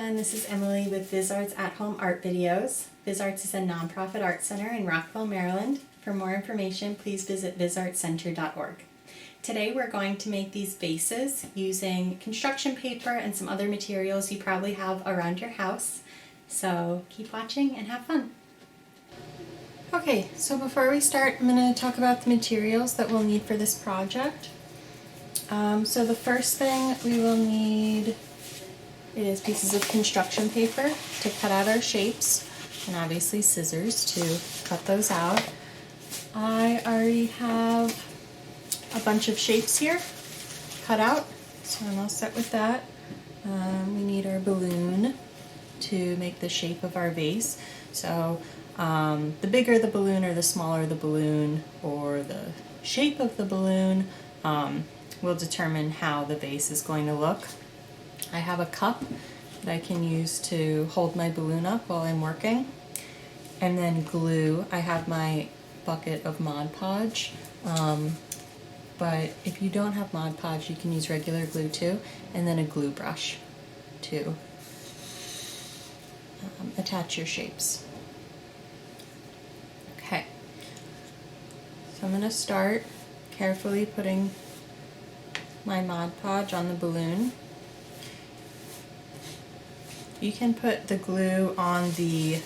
everyone, this is Emily with VisArts at Home Art Videos. VisArts is a nonprofit art center in Rockville, Maryland. For more information, please visit visartscenter.org. Today we're going to make these vases using construction paper and some other materials you probably have around your house. So keep watching and have fun. Okay, so before we start, I'm going to talk about the materials that we'll need for this project. So the first thing we will need is pieces of construction paper to cut out our shapes, and obviously scissors to cut those out. I already have a bunch of shapes here cut out, so I'm all set with that. We need our balloon to make the shape of our vase. So the bigger the balloon or the smaller the balloon or the shape of the balloon will determine how the vase is going to look. I have a cup that I can use to hold my balloon up while I'm working. And then glue. I have my bucket of Mod Podge. But if you don't have Mod Podge, you can use regular glue too. And then a glue brush to attach your shapes. Okay. So I'm going to start carefully putting my Mod Podge on the balloon. You can put the glue on the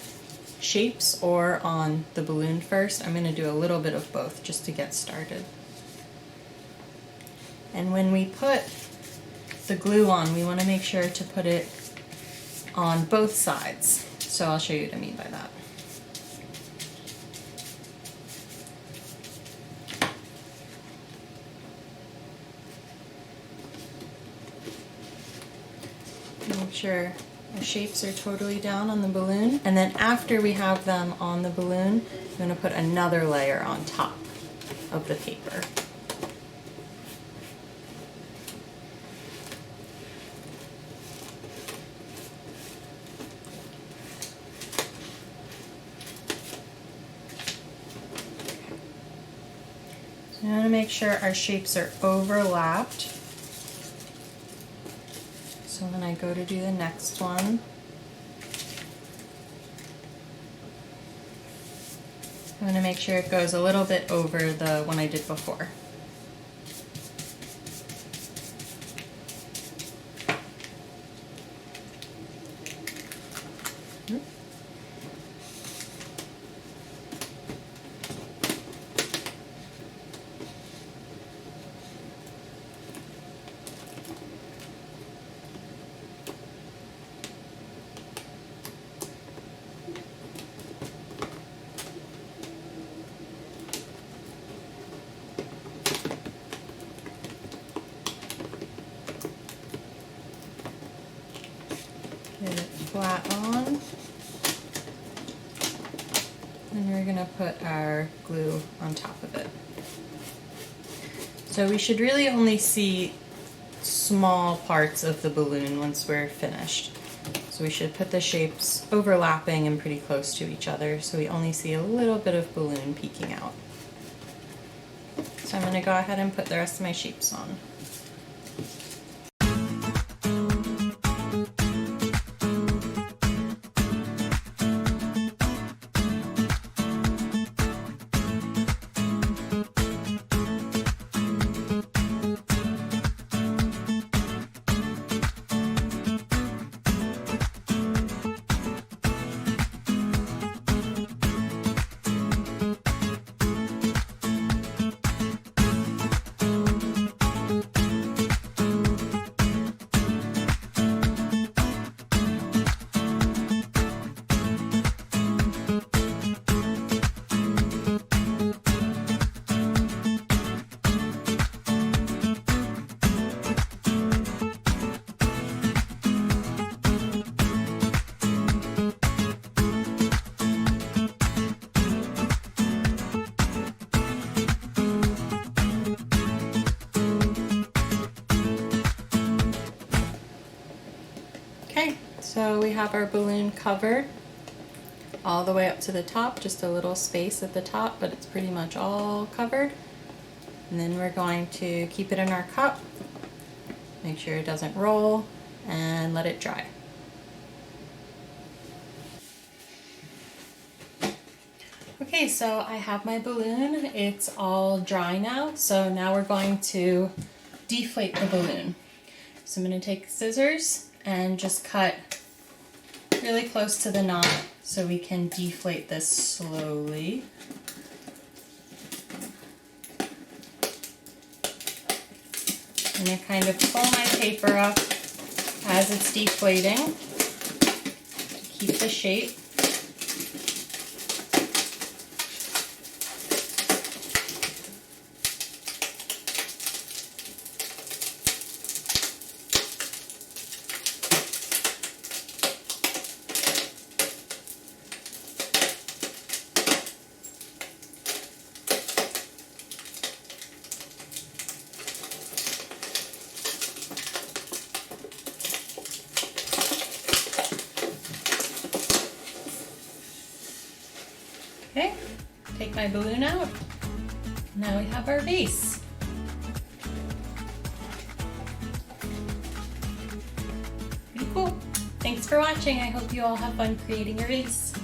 shapes or on the balloon first. I'm going to do a little bit of both just to get started. And when we put the glue on, we want to make sure to put it on both sides. So I'll show you what I mean by that. Make sure our shapes are totally down on the balloon, and then after we have them on the balloon, I'm going to put another layer on top of the paper. So I want to make sure our shapes are overlapped. So when I go to do the next one, I'm going to make sure it goes a little bit over the one I did before. Get it flat on, and we're going to put our glue on top of it. So we should really only see small parts of the balloon once we're finished. So we should put the shapes overlapping and pretty close to each other so we only see a little bit of balloon peeking out. So I'm going to go ahead and put the rest of my shapes on. Okay, so we have our balloon covered all the way up to the top, just a little space at the top, but it's pretty much all covered. And then we're going to keep it in our cup, make sure it doesn't roll, and let it dry. Okay, so I have my balloon. It's all dry now. So now we're going to deflate the balloon. So I'm going to take scissors and just cut really close to the knot so we can deflate this slowly. I'm going to kind of pull my paper up as it's deflating to keep the shape. Okay, take my balloon out. Now we have our vase. Pretty cool. Thanks for watching. I hope you all have fun creating your vase.